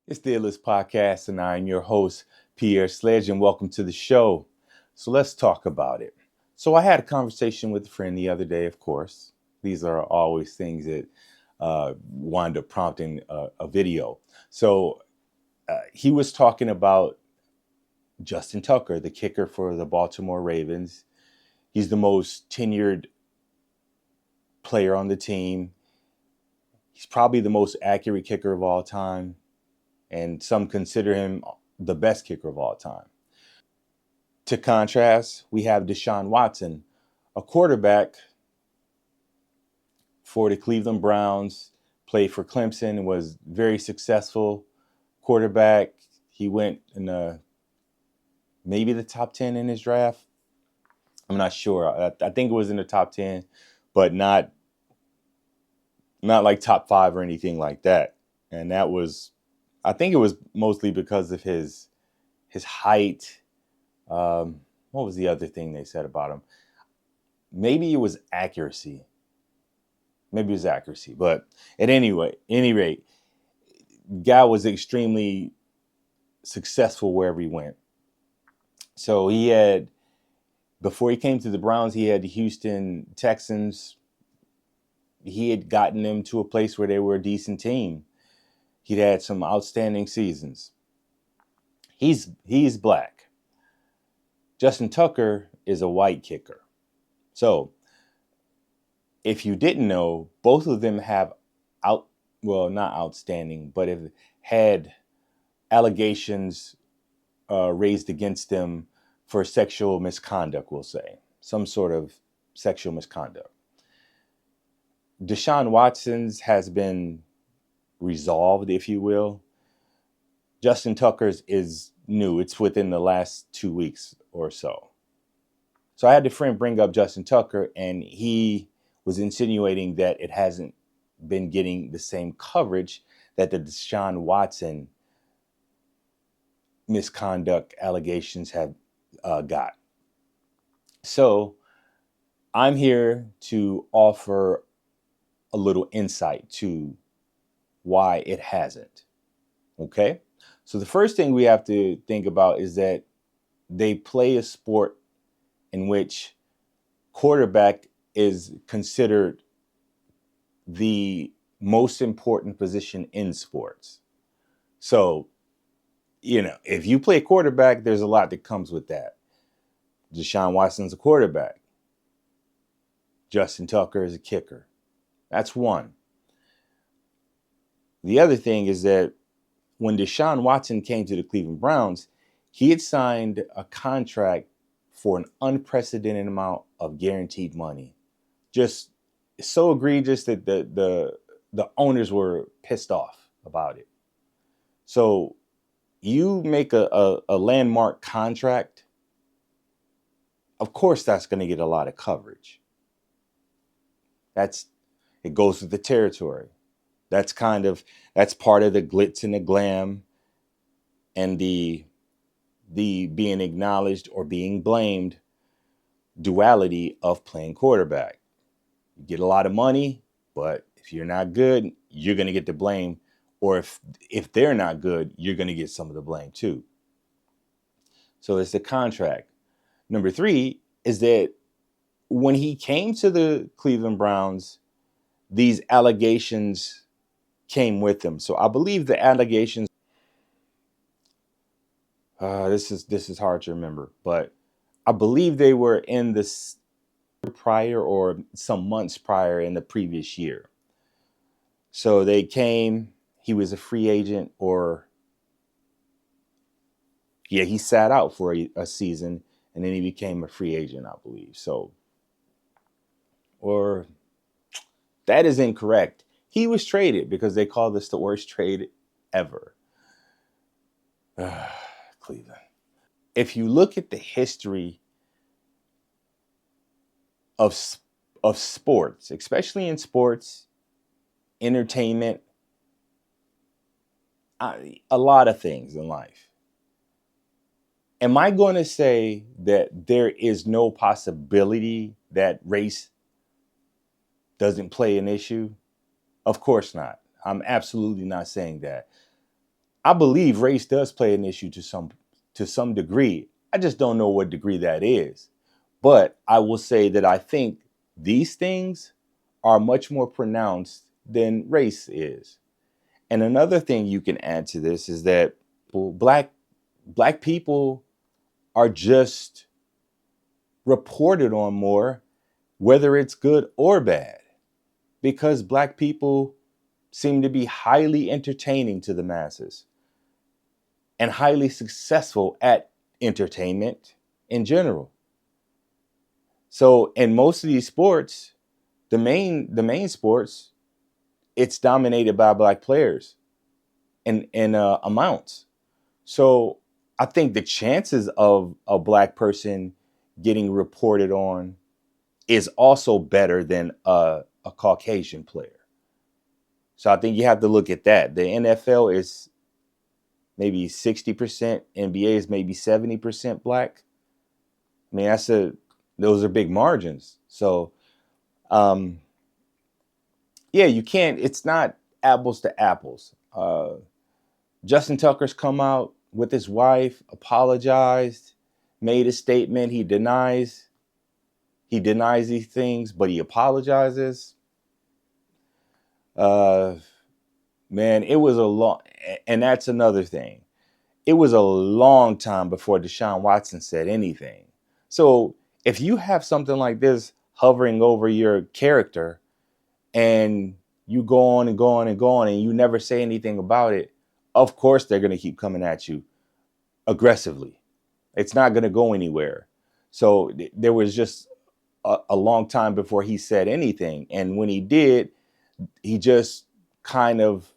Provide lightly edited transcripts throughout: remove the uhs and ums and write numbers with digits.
It's the Illest Podcast, and I'm your host, Pierre Sledge, and welcome to the show. So let's talk about it. So I had a conversation with a friend the other day, of course. These are always things that wind up prompting a video. So he was talking about Justin Tucker, the kicker for the Baltimore Ravens. He's the most tenured player on the team. He's probably the most accurate kicker of all time, and some consider him the best kicker of all time. To contrast, we have Deshaun Watson, a quarterback for the Cleveland Browns, played for Clemson, and was very successful quarterback. He went in maybe the top 10 in his draft. I'm not sure. I think it was in the top 10, but not like top 5 or anything like that. And I think it was mostly because of his height. What was the other thing they said about him? Maybe it was accuracy. But at any rate, guy was extremely successful wherever he went. So before he came to the Browns, he had the Houston Texans. He had gotten them to a place where they were a decent team. He'd had some outstanding seasons. He's black. Justin Tucker is a white kicker. So if you didn't know, both of them have not outstanding, but have had allegations raised against them for sexual misconduct, we'll say. Some sort of sexual misconduct. Deshaun Watson's has been resolved, if you will. Justin Tucker's is new. It's within the last 2 weeks or so. So I had a friend bring up Justin Tucker, and he was insinuating that it hasn't been getting the same coverage that the Deshaun Watson misconduct allegations have got. So I'm here to offer a little insight to why it hasn't. Okay? So the first thing we have to think about is that they play a sport in which quarterback is considered the most important position in sports. So, if you play quarterback, there's a lot that comes with that. Deshaun Watson's a quarterback. Justin Tucker is a kicker. That's one. The other thing is that when Deshaun Watson came to the Cleveland Browns, he had signed a contract for an unprecedented amount of guaranteed money. Just so egregious that the owners were pissed off about it. So you make a landmark contract, of course that's going to get a lot of coverage. It goes with the territory. That's part of the glitz and the glam and the being acknowledged or being blamed duality of playing quarterback. You get a lot of money, but if you're not good, you're going to get the blame. Or if they're not good, you're going to get some of the blame too. So it's the contract. Number 3 is that when he came to the Cleveland Browns, these allegations came with him. So I believe the allegations, this is hard to remember, but I believe they were in this prior or some months prior in the previous year. So they came, he was a free agent, he sat out for a season and then he became a free agent, I believe. So, or that is incorrect. He was traded because they call this the worst trade ever. Cleveland. If you look at the history of sports, especially in sports, entertainment, a lot of things in life. Am I going to say that there is no possibility that race doesn't play an issue? Of course not. I'm absolutely not saying that. I believe race does play an issue to some degree. I just don't know what degree that is. But I will say that I think these things are much more pronounced than race is. And another thing you can add to this is that black people are just reported on more, whether it's good or bad, because black people seem to be highly entertaining to the masses and highly successful at entertainment in general. So in most of these sports, the main sports, it's dominated by black players in amounts. So I think the chances of a black person getting reported on is also better than a Caucasian player. So I think you have to look at that. The NFL is maybe 60%, NBA is maybe 70% black. I mean, those are big margins. So um, yeah, you can't, it's not apples to apples. Justin Tucker's come out with his wife, apologized, made a statement. He denies these things, but he apologizes. Uh, man, it was a long, and that's another thing. It was a long time before Deshaun Watson said anything. So if you have something like this hovering over your character and you go on and go on and go on and you never say anything about it, of course they're going to keep coming at you aggressively. It's not going to go anywhere. So there was just a long time before he said anything. And when he did, he just kind of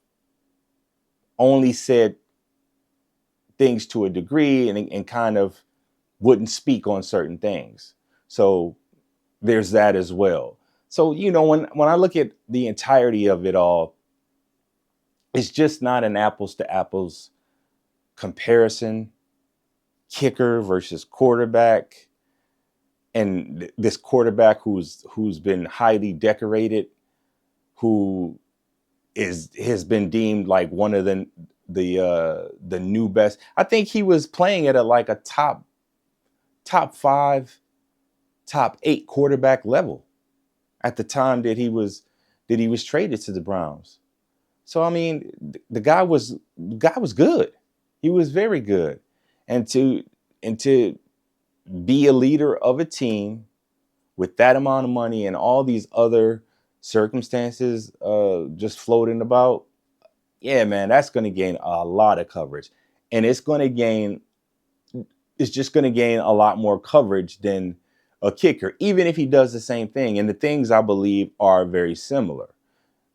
only said things to a degree and kind of wouldn't speak on certain things. So there's that as well. So, when I look at the entirety of it all, it's just not an apples to apples comparison. Kicker versus quarterback, and this quarterback who's been highly decorated, who has been deemed like one of the new best. I think he was playing at like a top 5, top 8 quarterback level at the time that he was traded to the Browns. So I mean, the guy was good. He was very good, and to be a leader of a team with that amount of money and all these other circumstances just floating about, yeah, man, that's going to gain a lot of coverage, and it's just going to gain a lot more coverage than a kicker, even if he does the same thing. And the things I believe are very similar.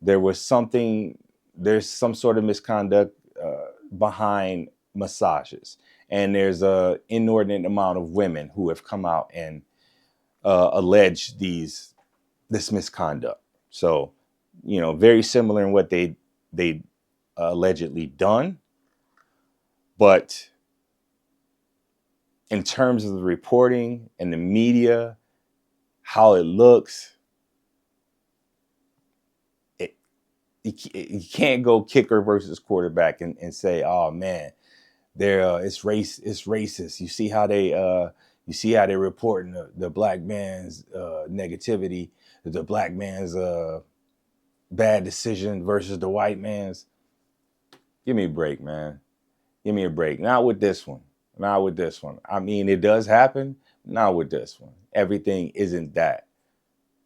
There's some sort of misconduct behind massages, and there's a inordinate amount of women who have come out and alleged this misconduct. So, very similar in what they allegedly done, but in terms of the reporting and the media, how it looks, you can't go kicker versus quarterback and say, oh man, it's racist. You see how they reporting the black man's negativity, the black man's bad decision versus the white man's. Give me a break, man. Give me a break. Not with this one. Not with this one. I mean, it does happen. Not with this one. Everything isn't that.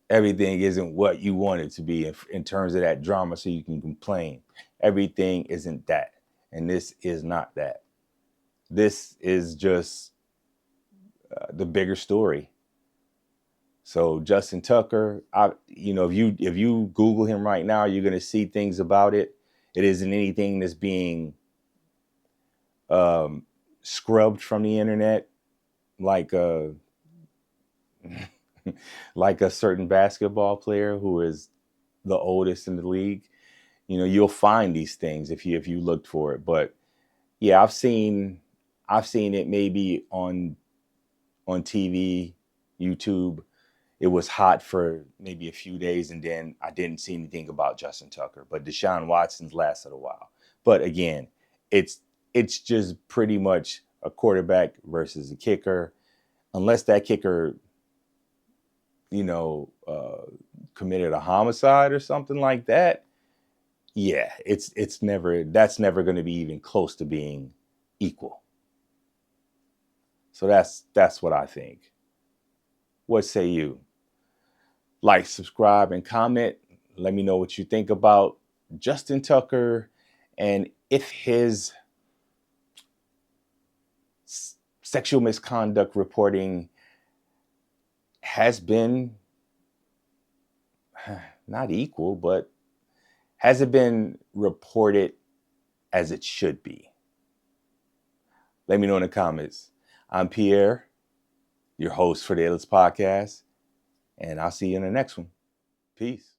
Everything isn't what you want it to be in terms of that drama so you can complain. Everything isn't that. And this is not that. This is just the bigger story. So Justin Tucker, if you Google him right now, you're going to see things about it. It isn't anything that's being scrubbed from the internet like like a certain basketball player who is the oldest in the league. You'll find these things if you looked for it. But yeah, I've seen it maybe on TV, YouTube. It was hot for maybe a few days, and then I didn't see anything about Justin Tucker. But Deshaun Watson's lasted a while. But again, it's it's just pretty much a quarterback versus a kicker, unless that kicker, committed a homicide or something like that. Yeah, that's never going to be even close to being equal. So that's what I think. What say you? Like, subscribe, and comment. Let me know what you think about Justin Tucker, and if his sexual misconduct reporting has been not equal, but has it been reported as it should be? Let me know in the comments. I'm Pierre, your host for the Illest Podcast, and I'll see you in the next one. Peace.